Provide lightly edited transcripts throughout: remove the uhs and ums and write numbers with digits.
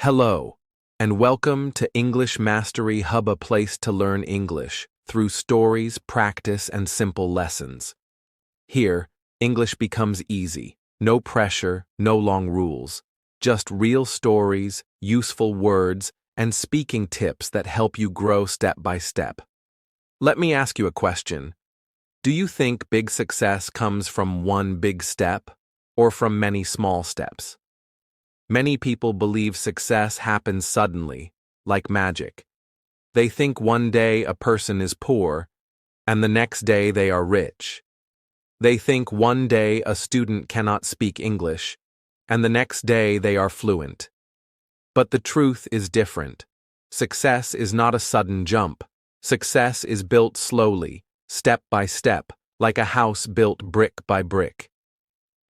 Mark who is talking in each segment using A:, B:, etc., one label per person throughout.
A: Hello, and welcome to English Mastery Hub, a place to learn English through stories, practice, and simple lessons. Here, English becomes easy. No pressure, no long rules. Just real stories, useful words, and speaking tips that help you grow step by step. Let me ask you a question. Do you think big success comes from one big step or from many small steps? Many people believe success happens suddenly, like magic. They think one day a person is poor, and the next day they are rich. They think one day a student cannot speak English, and the next day they are fluent. But the truth is different. Success is not a sudden jump. Success is built slowly, step by step, like a house built brick by brick.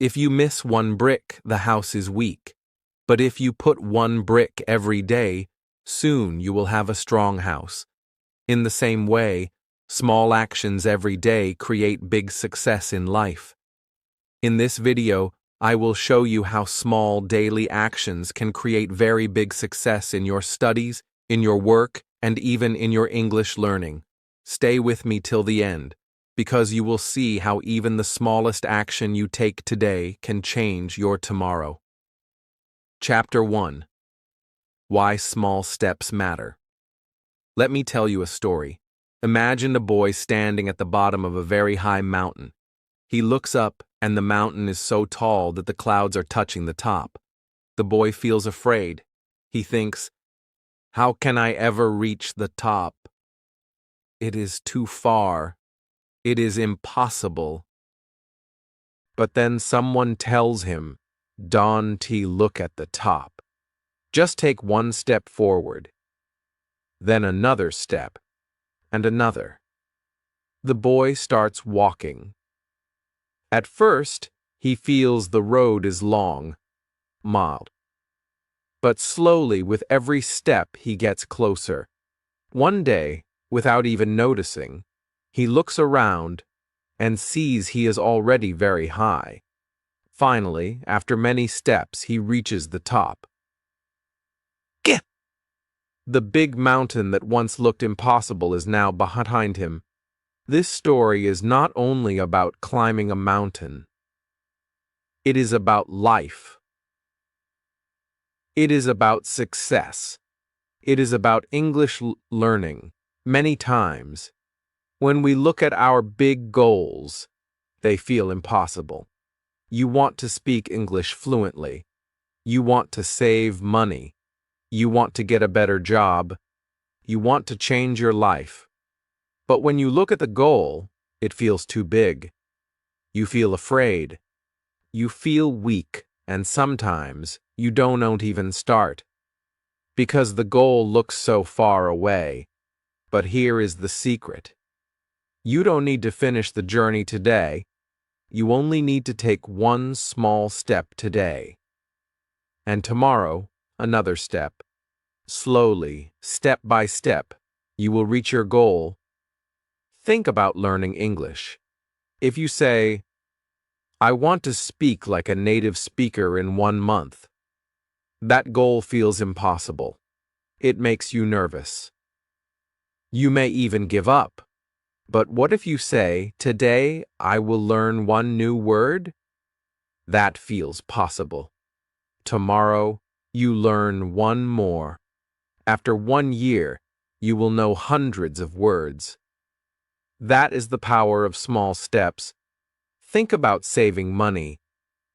A: If you miss one brick, the house is weak. But if you put one brick every day, soon you will have a strong house. In the same way, small actions every day create big success in life. In this video, I will show you how small daily actions can create very big success in your studies, in your work, and even in your English learning. Stay with me till the end, because you will see how even the smallest action you take today can change your tomorrow. Chapter 1. Why Small Steps Matter. Let me tell you a story. Imagine a boy standing at the bottom of a very high mountain. He looks up, and the mountain is so tall that the clouds are touching the top. The boy feels afraid. He thinks, "How can I ever reach the top? It is too far. It is impossible." But then someone tells him, "Don't look at the top. Just take one step forward." Then another step, and another. The boy starts walking. At first, he feels the road is long, mild. But slowly, with every step, he gets closer. One day, without even noticing, he looks around and sees he is already very high. Finally, after many steps, he reaches the top. Gah! The big mountain that once looked impossible is now behind him. This story is not only about climbing a mountain. It is about life. It is about success. It is about English learning. Many times, when we look at our big goals, they feel impossible. You want to speak English fluently. You want to save money. You want to get a better job. You want to change your life. But when you look at the goal, it feels too big. You feel afraid. You feel weak, and sometimes you don't even start. Because the goal looks so far away. But here is the secret. You don't need to finish the journey today. You only need to take one small step today. And tomorrow, another step. Slowly, step by step, you will reach your goal. Think about learning English. If you say, "I want to speak like a native speaker in 1 month," that goal feels impossible. It makes you nervous. You may even give up. But what if you say, "Today I will learn one new word"? That feels possible. Tomorrow, you learn one more. After 1 year, you will know hundreds of words. That is the power of small steps. Think about saving money.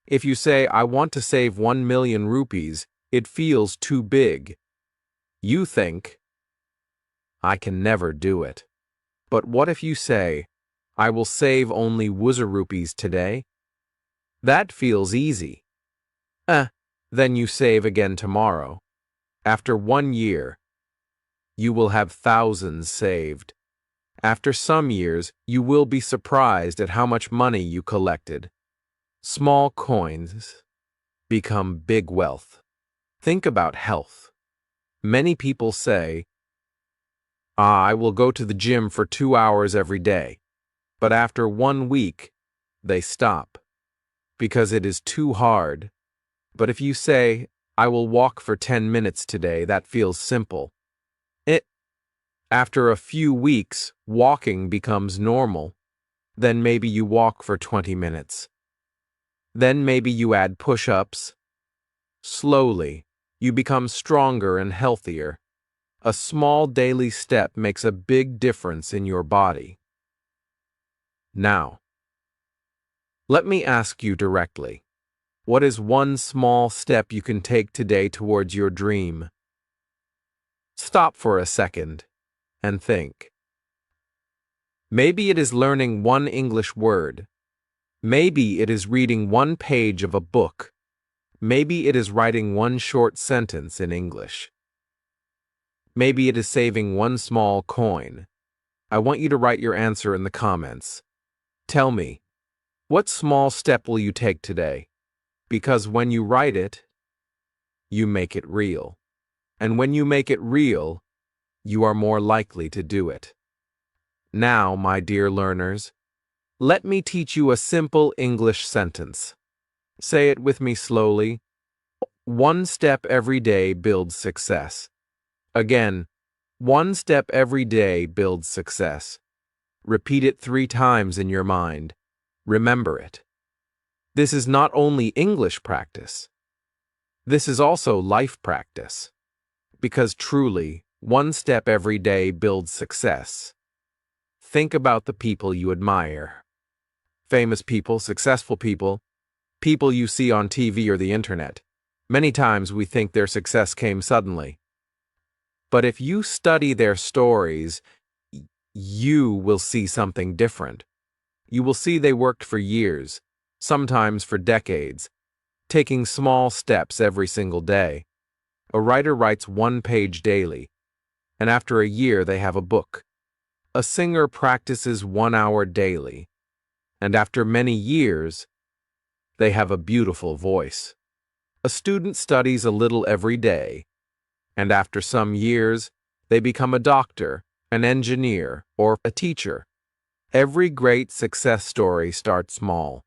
A: If you say, "I want to save 1 million rupees," it feels too big. You think, "I can never do it." But what if you say, "I will save only 1,000 rupees today"? That feels easy. Then you save again tomorrow. After 1 year, you will have thousands saved. After some years, you will be surprised at how much money you collected. Small coins become big wealth. Think about health. Many people say, "I will go to the gym for 2 hours every day." But after 1 week, they stop because it is too hard. But if you say, I will walk for 10 minutes today. That feels simple. After a few weeks, walking becomes normal. Then maybe you walk for 20 minutes. Then maybe you add push-ups. Slowly, you become stronger and healthier. A small daily step makes a big difference in your body. Now, let me ask you directly. What is one small step you can take today towards your dream? Stop for a second and think. Maybe it is learning one English word. Maybe it is reading one page of a book. Maybe it is writing one short sentence in English. Maybe it is saving one small coin. I want you to write your answer in the comments. Tell me, what small step will you take today? Because when you write it, you make it real. And when you make it real, you are more likely to do it. Now, my dear learners, let me teach you a simple English sentence. Say it with me slowly. One step every day builds success. Again, one step every day builds success. Repeat it 3 times in your mind. Remember it. This is not only English practice. This is also life practice. Because truly, one step every day builds success. Think about the people you admire. Famous people, successful people, people you see on TV or the internet. Many times we think their success came suddenly. But if you study their stories, you will see something different. You will see they worked for years, sometimes for decades, taking small steps every single day. A writer writes 1 page daily, and after a year they have a book. A singer practices 1 hour daily, and after many years, they have a beautiful voice. A student studies a little every day, and after some years, they become a doctor, an engineer, or a teacher. Every great success story starts small.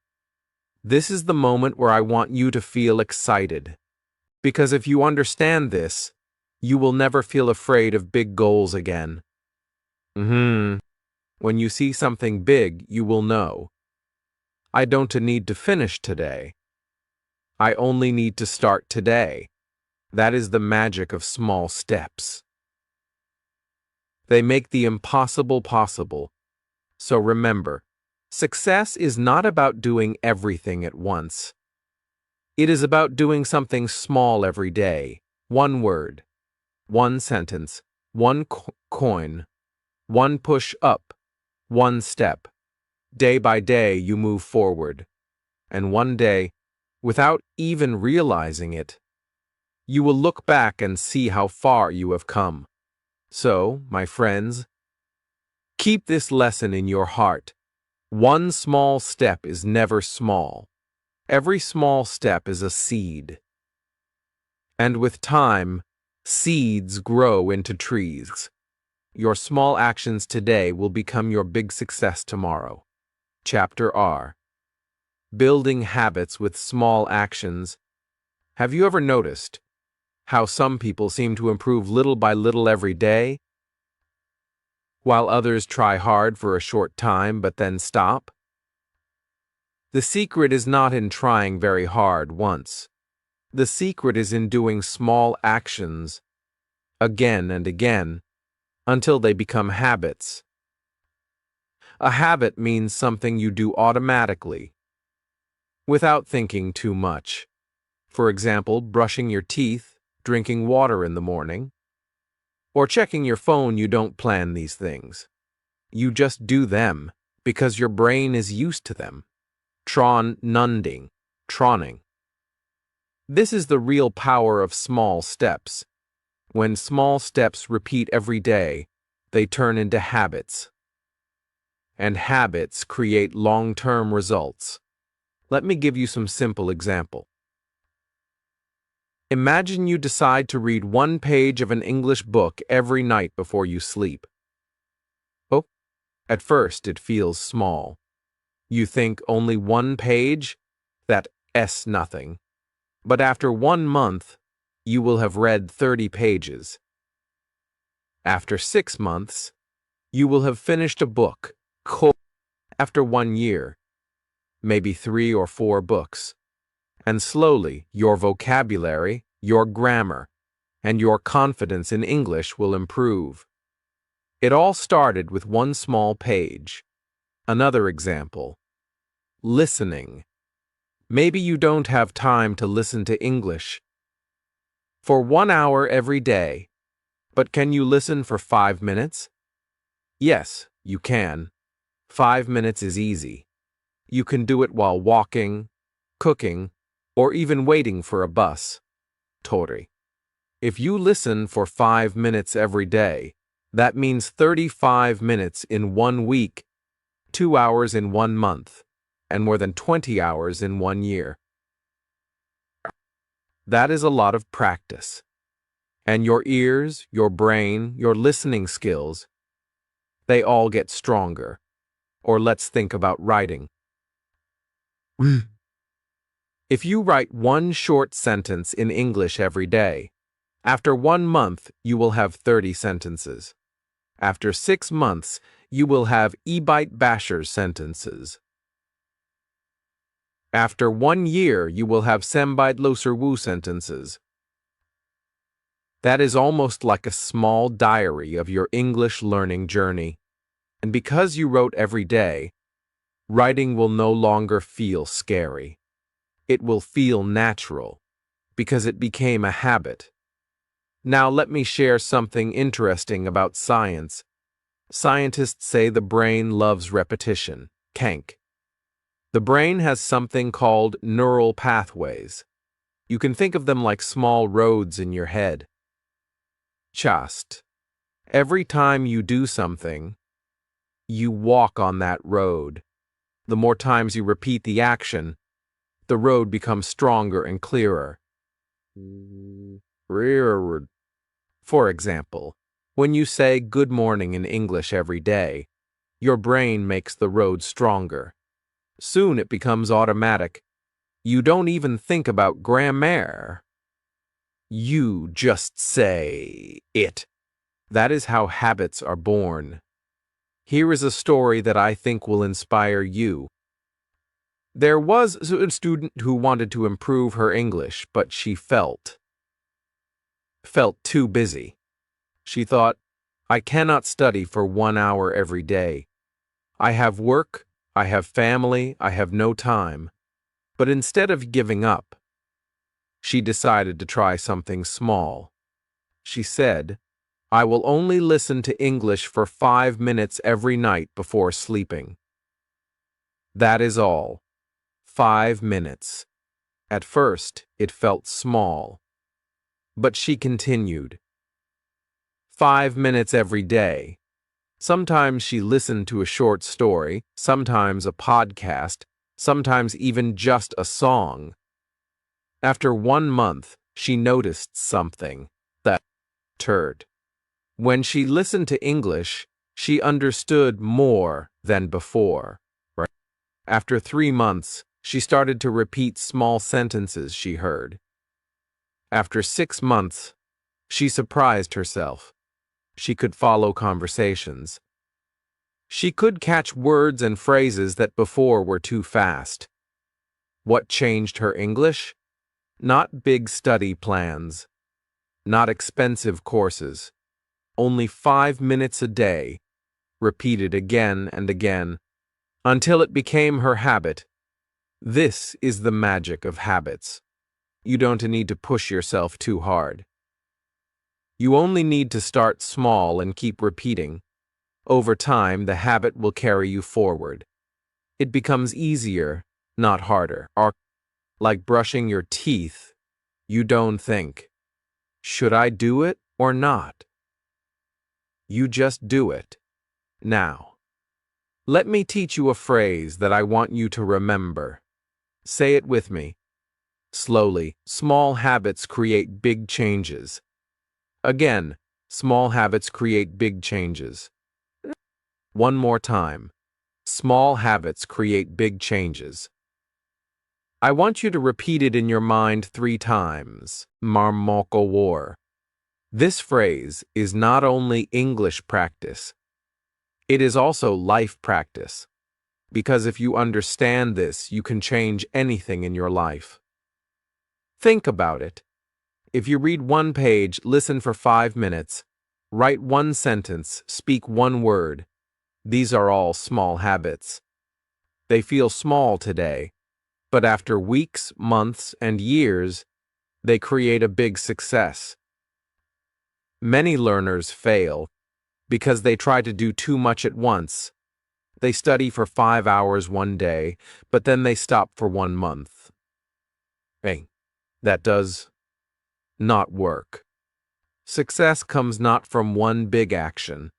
A: This is the moment where I want you to feel excited. Because if you understand this, you will never feel afraid of big goals again. When you see something big, you will know. I don't need to finish today. I only need to start today. That is the magic of small steps. They make the impossible possible. So remember, success is not about doing everything at once. It is about doing something small every day. 1 word, 1 sentence, 1 coin, 1 push up, 1 step. Day by day you move forward. And one day, without even realizing it, you will look back and see how far you have come. So, my friends, keep this lesson in your heart. One small step is never small. Every small step is a seed. And with time, seeds grow into trees. Your small actions today will become your big success tomorrow. Chapter R. Building habits with small actions. Have you ever noticed how some people seem to improve little by little every day, while others try hard for a short time but then stop? The secret is not in trying very hard once. The secret is in doing small actions again and again until they become habits. A habit means something you do automatically, without thinking too much. For example, brushing your teeth, drinking water in the morning, or checking your phone. You don't plan these things. You just do them because your brain is used to them. Troning. This is the real power of small steps. When small steps repeat every day, they turn into habits. And habits create long-term results. Let me give you some simple example. Imagine you decide to read 1 page of an English book every night before you sleep. Oh, at first it feels small. You think only 1 page? That's nothing. But after 1 month, you will have read 30 pages. After 6 months, you will have finished a book. After 1 year, maybe 3 or 4 books. And slowly, your vocabulary, your grammar, and your confidence in English will improve. It all started with one small page. Another example. Listening. Maybe you don't have time to listen to English for 1 hour every day, but can you listen for 5 minutes? Yes, you can. 5 minutes is easy. You can do it while walking, cooking, or even waiting for a bus. Tori. If you listen for 5 minutes every day, that means 35 minutes in 1 week, 2 hours in 1 month, and more than 20 hours in 1 year. That is a lot of practice. And your ears, your brain, your listening skills, they all get stronger. Or let's think about writing. If you write one short sentence in English every day, after 1 month you will have 30 sentences. After 6 months, you will have Ebite Basher's sentences. After 1 year, you will have Sembite Loserwu sentences. That is almost like a small diary of your English learning journey. And because you wrote every day, writing will no longer feel scary. It will feel natural, because it became a habit. Now let me share something interesting about science. Scientists say the brain loves repetition, kank. The brain has something called neural pathways. You can think of them like small roads in your head. Just. Every time you do something, you walk on that road. The more times you repeat the action, the road becomes stronger and clearer. For example, when you say good morning in English every day, your brain makes the road stronger. Soon it becomes automatic. You don't even think about grammar. You just say it. That is how habits are born. Here is a story that I think will inspire you. There was a student who wanted to improve her English, but she felt too busy. She thought, I cannot study for 1 hour every day. I have work, I have family, I have no time. But instead of giving up, she decided to try something small. She said, I will only listen to English for 5 minutes every night before sleeping. That is all. 5 minutes. At first, it felt small. But she continued. 5 minutes every day. Sometimes she listened to a short story, sometimes a podcast, sometimes even just a song. After 1 month, she noticed something that mattered. When she listened to English, she understood more than before. After 3 months, she started to repeat small sentences she heard. After 6 months, she surprised herself. She could follow conversations. She could catch words and phrases that before were too fast. What changed her English? Not big study plans, not expensive courses, only 5 minutes a day, repeated again and again, until it became her habit. This is the magic of habits. You don't need to push yourself too hard. You only need to start small and keep repeating. Over time, the habit will carry you forward. It becomes easier, not harder. Like brushing your teeth, you don't think, should I do it or not? You just do it. Now, let me teach you a phrase that I want you to remember. Say it with me. Slowly, small habits create big changes. Again, small habits create big changes. One more time. Small habits create big changes. I want you to repeat it in your mind 3 times. Marmoko war. This phrase is not only English practice, it is also life practice. Because if you understand this, you can change anything in your life. Think about it. If you read 1 page, listen for 5 minutes, write 1 sentence, speak 1 word, these are all small habits. They feel small today, but after weeks, months, and years, they create a big success. Many learners fail because they try to do too much at once. They study for 5 hours one day, but then they stop for 1 month. Hey, that does not work. Success comes not from one big action,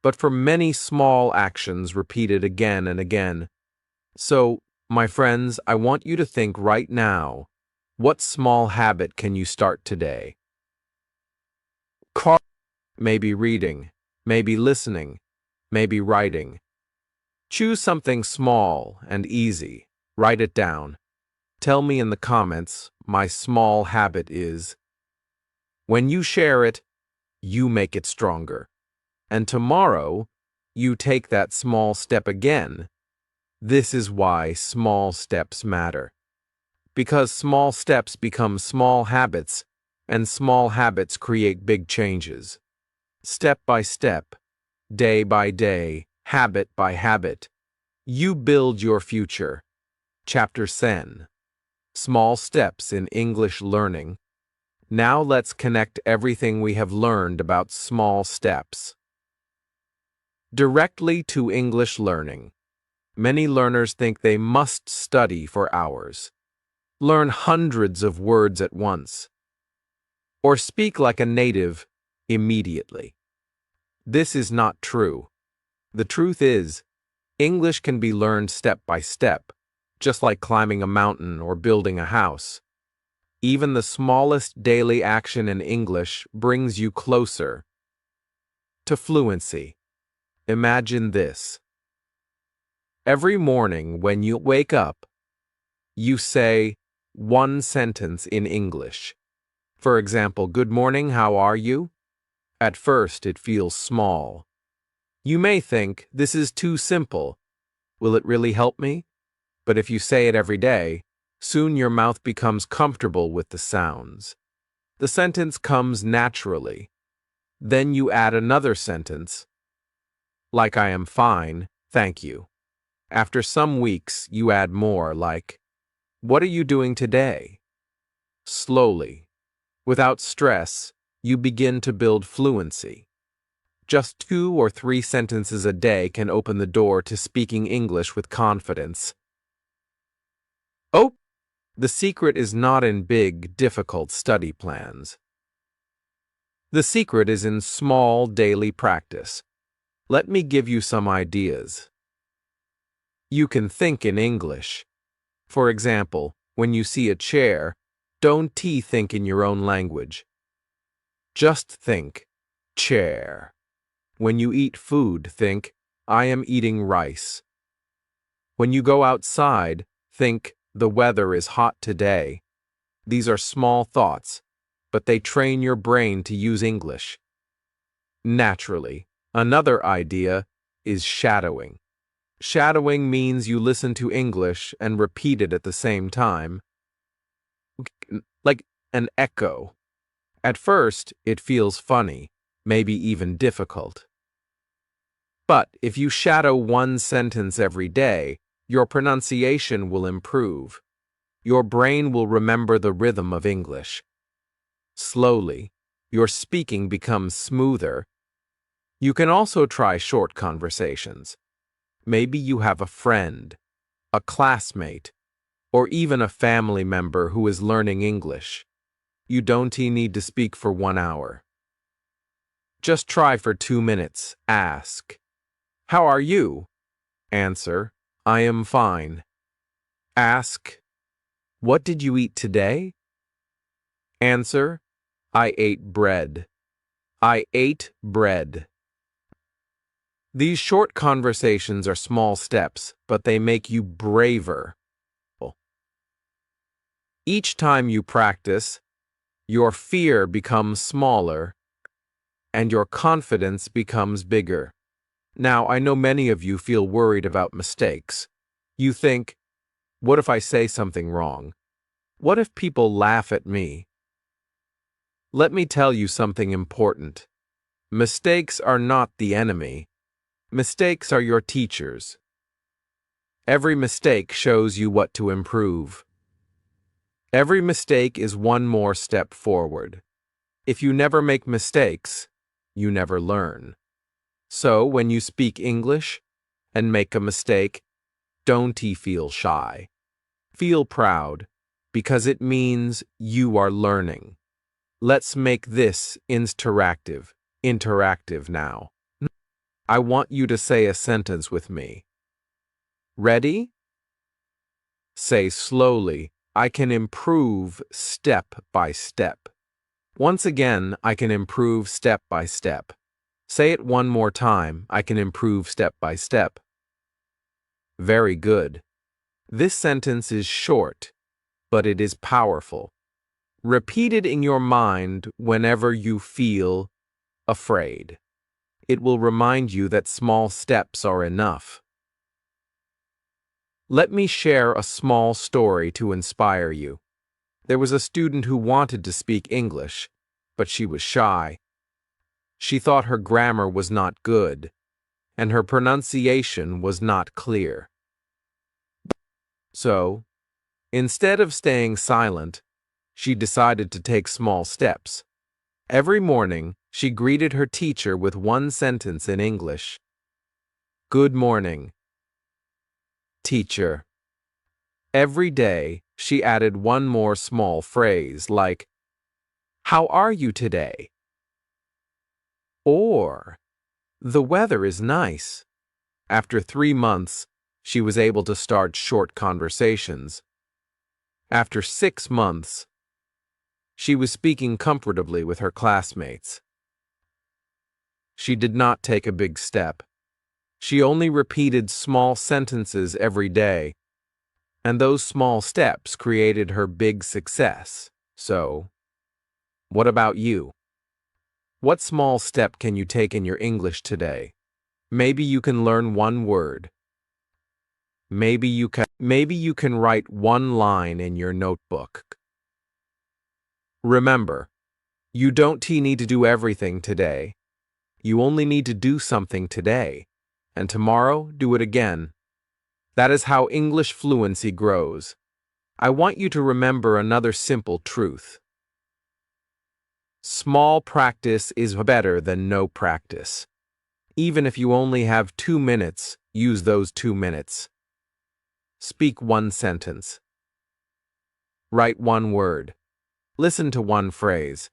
A: but from many small actions repeated again and again. So, my friends, I want you to think right now, what small habit can you start today? Maybe reading, maybe listening, maybe writing. Choose something small and easy. Write it down. Tell me in the comments, my small habit is. When you share it, you make it stronger. And tomorrow, you take that small step again. This is why small steps matter. Because small steps become small habits, and small habits create big changes. Step by step, day by day, habit by habit, you build your future. Chapter 10. Small Steps in English Learning. Now let's connect everything we have learned about small steps directly to English learning. Many learners think they must study for hours, learn hundreds of words at once, or speak like a native immediately. This is not true. The truth is, English can be learned step by step, just like climbing a mountain or building a house. Even the smallest daily action in English brings you closer to fluency. Imagine this. Every morning when you wake up, you say 1 sentence in English. For example, good morning, how are you? At first, it feels small. You may think, this is too simple. Will it really help me? But if you say it every day, soon your mouth becomes comfortable with the sounds. The sentence comes naturally. Then you add another sentence, like I am fine, thank you. After some weeks, you add more, like, what are you doing today? Slowly, without stress, you begin to build fluency. Just 2 or 3 sentences a day can open the door to speaking English with confidence. Oh, the secret is not in big, difficult study plans. The secret is in small daily practice. Let me give you some ideas. You can think in English. For example, when you see a chair, don't think in your own language. Just think, chair. When you eat food, think, I am eating rice. When you go outside, think, the weather is hot today. These are small thoughts, but they train your brain to use English. Naturally, another idea is shadowing. Shadowing means you listen to English and repeat it at the same time, like an echo. At first, it feels funny, maybe even difficult. But if you shadow 1 sentence every day, your pronunciation will improve. Your brain will remember the rhythm of English. Slowly, your speaking becomes smoother. You can also try short conversations. Maybe you have a friend, a classmate, or even a family member who is learning English. You don't need to speak for 1 hour. Just try for 2 minutes. Ask, how are you? Answer, I am fine. Ask, what did you eat today? Answer, I ate bread. I ate bread. These short conversations are small steps, but they make you braver. Each time you practice, your fear becomes smaller and your confidence becomes bigger. Now, I know many of you feel worried about mistakes. You think, what if I say something wrong? What if people laugh at me? Let me tell you something important. Mistakes are not the enemy. Mistakes are your teachers. Every mistake shows you what to improve. Every mistake is one more step forward. If you never make mistakes, you never learn. So, when you speak English and make a mistake, don't feel shy. Feel proud, because it means you are learning. Let's make this interactive now. I want you to say a sentence with me. Ready? Say slowly, I can improve step by step. Once again, I can improve step by step. Say it one more time, I can improve step by step. Very good. This sentence is short, but it is powerful. Repeat it in your mind whenever you feel afraid. It will remind you that small steps are enough. Let me share a small story to inspire you. There was a student who wanted to speak English, but she was shy. She thought her grammar was not good, and her pronunciation was not clear. So, instead of staying silent, she decided to take small steps. Every morning, she greeted her teacher with one sentence in English. Good morning, teacher. Every day, she added one more small phrase like, how are you today? Or, the weather is nice. After 3 months, she was able to start short conversations. After 6 months, she was speaking comfortably with her classmates. She did not take a big step. She only repeated small sentences every day, and those small steps created her big success. So, what about you? What small step can you take in your English today? Maybe you can learn one word. Maybe you can write one line in your notebook. Remember, you don't need to do everything today. You only need to do something today, and tomorrow do it again. That is how English fluency grows. I want you to remember another simple truth. Small practice is better than no practice. Even if you only have 2 minutes, use those 2 minutes. Speak one sentence. Write one word. Listen to one phrase.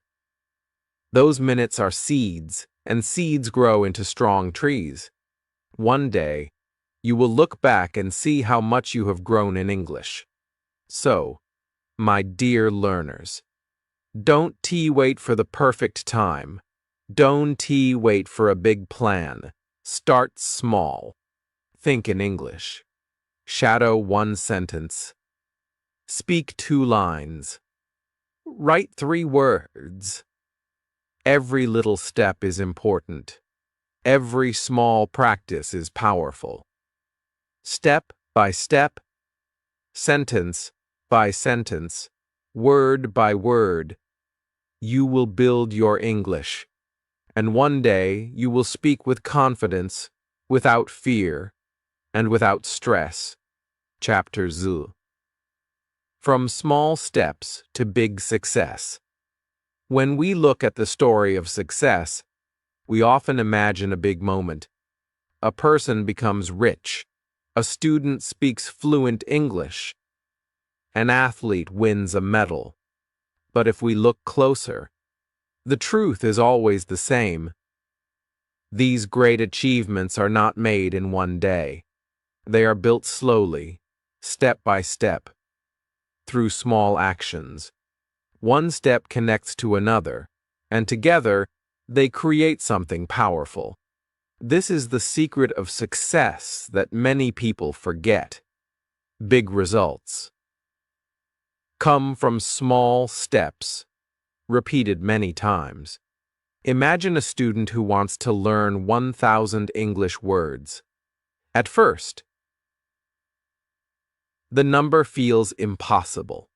A: Those minutes are seeds, and seeds grow into strong trees. One day, you will look back and see how much you have grown in English. So, my dear learners, don't wait for the perfect time. Don't wait for a big plan. Start small. Think in English. Shadow one sentence. Speak 2 lines. Write 3 words. Every little step is important. Every small practice is powerful. Step by step, sentence by sentence, word by word, you will build your English. And one day you will speak with confidence, without fear, and without stress. Chapter Z. From small steps to big success. When we look at the story of success, we often imagine a big moment. A person becomes rich. A student speaks fluent English. An athlete wins a medal. But if we look closer, the truth is always the same. These great achievements are not made in one day. They are built slowly, step by step, through small actions. One step connects to another, and together, they create something powerful. This is the secret of success that many people forget. Big results. come from small steps, repeated many times. Imagine a student who wants to learn 1,000 English words. At first, the number feels impossible.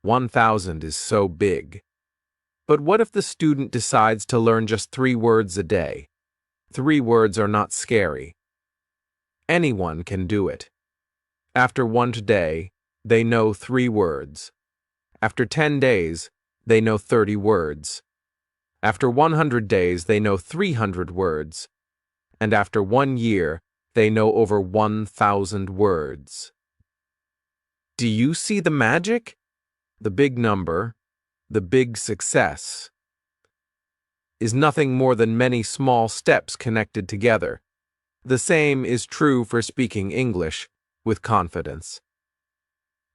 A: 1,000 is so big. But what if the student decides to learn just 3 words a day? 3 words are not scary. Anyone can do it. After 1 day, they know 3 words. After 10 days, they know 30 words. After 100 days, they know 300 words. And after 1 year, they know over 1,000 words. Do you see the magic? The big number, the big success, is nothing more than many small steps connected together. The same is true for speaking English with confidence.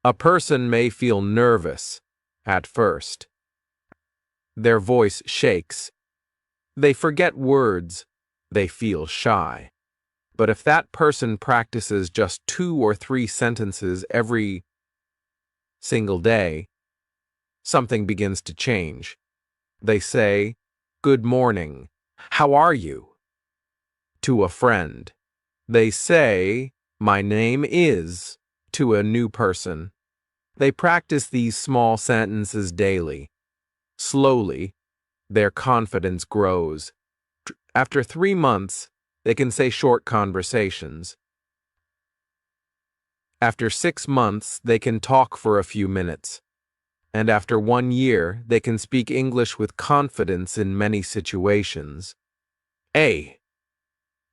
A: A person may feel nervous at first. Their voice shakes. They forget words. They feel shy. But if that person practices just 2 or 3 sentences every single day, something begins to change. They say, "Good morning. How are you?" to a friend. They say, "My name is," to a new person. They practice these small sentences daily. Slowly, their confidence grows. After 3 months, they can say short conversations. After 6 months, they can talk for a few minutes. And after 1 year, they can speak English with confidence in many situations.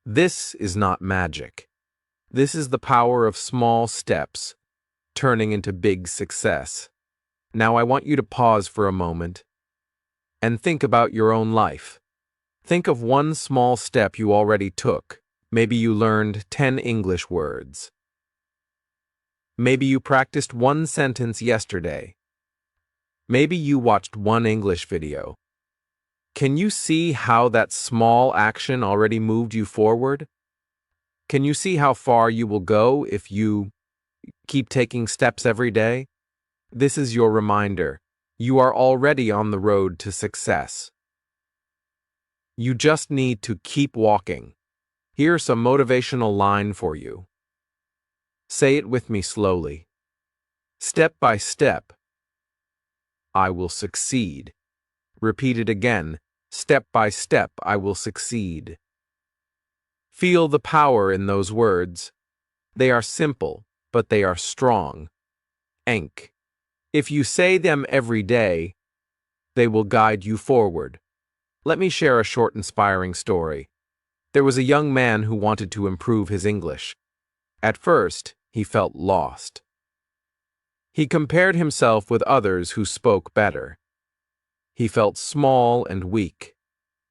A: This is not magic. This is the power of small steps turning into big success. Now I want you to pause for a moment and think about your own life. Think of one small step you already took. Maybe you learned 10 English words. Maybe you practiced 1 sentence yesterday. Maybe you watched 1 English video. Can you see how that small action already moved you forward? Can you see how far you will go if you keep taking steps every day? This is your reminder. You are already on the road to success. You just need to keep walking. Here's some motivational line for you. Say it with me slowly. Step by step, I will succeed. Repeat it again. Step by step, I will succeed. Feel the power in those words. They are simple, but they are strong. Enk. If you say them every day, they will guide you forward. Let me share a short inspiring story. There was a young man who wanted to improve his English. At first, he felt lost. He compared himself with others who spoke better. He felt small and weak.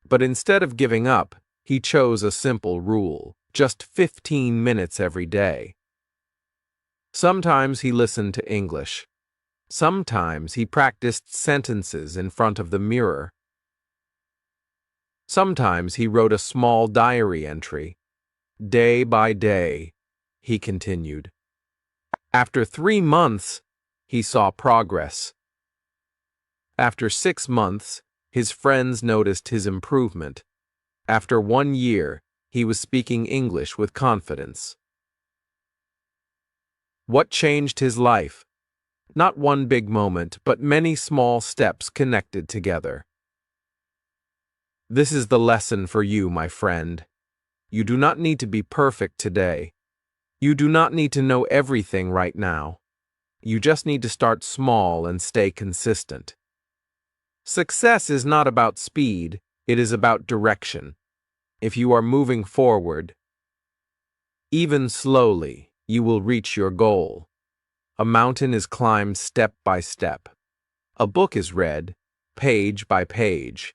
A: But instead of giving up, he chose a simple rule, just 15 minutes every day. Sometimes he listened to English. Sometimes he practiced sentences in front of the mirror. Sometimes he wrote a small diary entry. Day by day, he continued. After 3 months, he saw progress. After 6 months, his friends noticed his improvement. After 1 year, he was speaking English with confidence. What changed his life? Not one big moment, but many small steps connected together. This is the lesson for you, my friend. You do not need to be perfect today. You do not need to know everything right now. You just need to start small and stay consistent. Success is not about speed, it is about direction. If you are moving forward, even slowly, you will reach your goal. A mountain is climbed step by step. A book is read, page by page.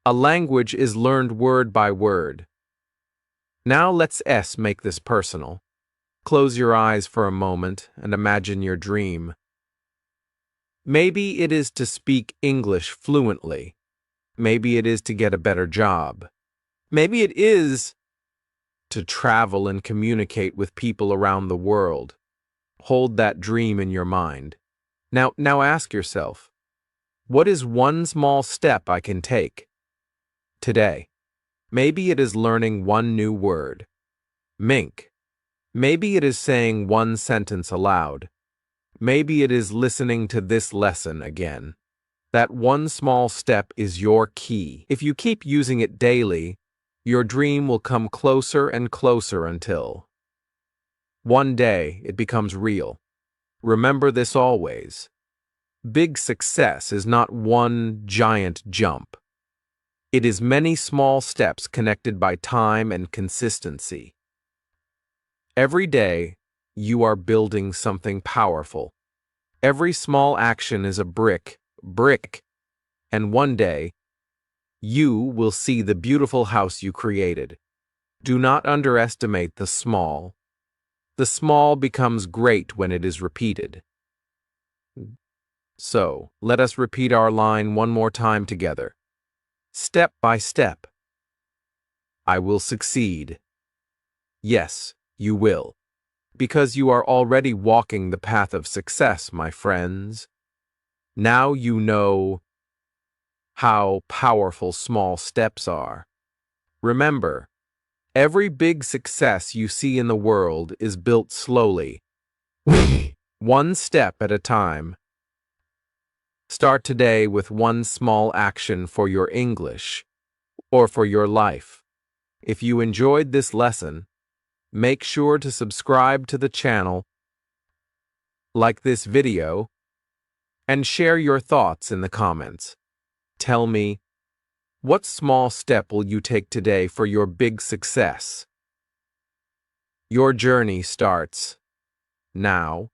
A: A language is learned word by word. Now let's make this personal. Close your eyes for a moment and imagine your dream. Maybe it is to speak English fluently. Maybe it is to get a better job. Maybe it is to travel and communicate with people around the world. Hold that dream in your mind. Now ask yourself, what is one small step I can take today? Maybe it is learning one new word. Mink. Maybe it is saying one sentence aloud. Maybe it is listening to this lesson again. That one small step is your key. If you keep using it daily, your dream will come closer and closer until one day it becomes real. Remember this always. Big success is not one giant jump. It is many small steps connected by time and consistency. Every day, you are building something powerful. Every small action is a brick, and one day, you will see the beautiful house you created. Do not underestimate the small. The small becomes great when it is repeated. So, let us repeat our line one more time together. Step by step. I will succeed. Yes, you will. Because you are already walking the path of success, my friends. Now you know how powerful small steps are. Remember, every big success you see in the world is built slowly, one step at a time. Start today with one small action for your English or for your life. If you enjoyed this lesson, make sure to subscribe to the channel, like this video, and share your thoughts in the comments. Tell me, what small step will you take today for your big success? Your journey starts now.